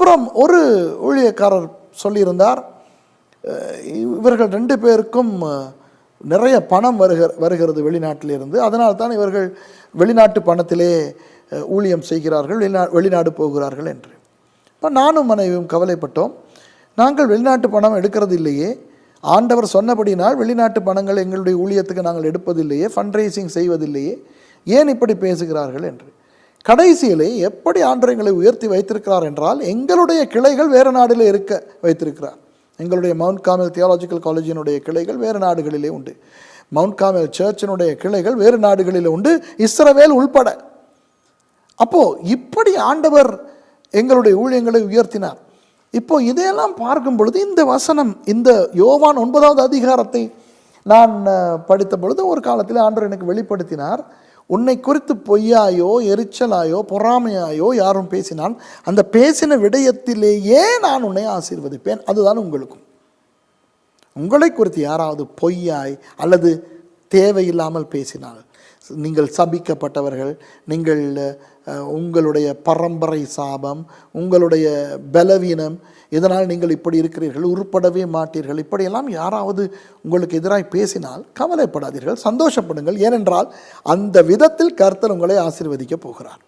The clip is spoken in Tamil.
அப்புறம் ஒரு ஊழியக்காரர் சொல்லியிருந்தார், இவர்கள் 2 பேருக்கும் நிறைய பணம் வருகிறது வெளிநாட்டிலிருந்து, அதனால் தான் இவர்கள் வெளிநாட்டு பணத்திலே ஊழியம் செய்கிறார்கள், வெளிநாடு போகிறார்கள் என்று. இப்போ நானும் மனைவியும் கவலைப்பட்டோம். நாங்கள் வெளிநாட்டு பணம் எடுக்கிறது இல்லையே, ஆண்டவர் சொன்னபடினால் வெளிநாட்டு பணங்கள் எங்களுடைய ஊழியத்துக்கு நாங்கள் எடுப்பதில்லையே, ஃபண்ட் ரைசிங் செய்வதில்லையே, ஏன் இப்படி பேசுகிறார்கள் என்று. கடைசியிலே எப்படி ஆண்டவர் எங்களை உயர்த்தி வைத்திருக்கிறார் என்றால், எங்களுடைய கிளைகள் வேறு நாடில் இருக்க வைத்திருக்கிறார். எங்களுடைய மவுண்ட் கார்மல் தியாலஜிக்கல் காலேஜினுடைய கிளைகள் வேறு நாடுகளிலே உண்டு, மவுண்ட் கார்மல் சர்ச்சினுடைய கிளைகள் வேறு நாடுகளில் உண்டு, இஸ்ரவேல் உள்பட. அப்போ இப்படி ஆண்டவர் எங்களுடைய ஊழியங்களை உயர்த்தினார். இப்போ இதையெல்லாம் பார்க்கும் பொழுது இந்த வசனம், இந்த யோவான் 9வது அதிகாரத்தை நான் படித்த பொழுது ஒரு காலத்தில் ஆண்டவர் எனக்கு வெளிப்படுத்தினார், உன்னை குறித்து பொய்யாயோ எரிச்சலாயோ பொறாமையாயோ யாரும் பேசினான், அந்த பேசின விடயத்திலேயே நான் உன்னை ஆசீர்வதிப்பேன். அதுதான் உங்களுக்கும். உங்களை குறித்து யாராவது பொய்யாய் அல்லது தேவையில்லாமல் பேசினால், நீங்கள் சபிக்கப்பட்டவர்கள், நீங்கள் உங்களுடைய பரம்பரை சாபம், உங்களுடைய பலவீனம், இதனால் நீங்கள் இப்படி இருக்கிறீர்கள், உருப்படவே மாட்டீர்கள், இப்படியெல்லாம் யாராவது உங்களுக்கு எதிராக பேசினால் கவலைப்படாதீர்கள், சந்தோஷப்படுங்கள். ஏனென்றால் அந்த விதத்தில் கர்த்தர் உங்களை ஆசீர்வதிக்க போகிறார்.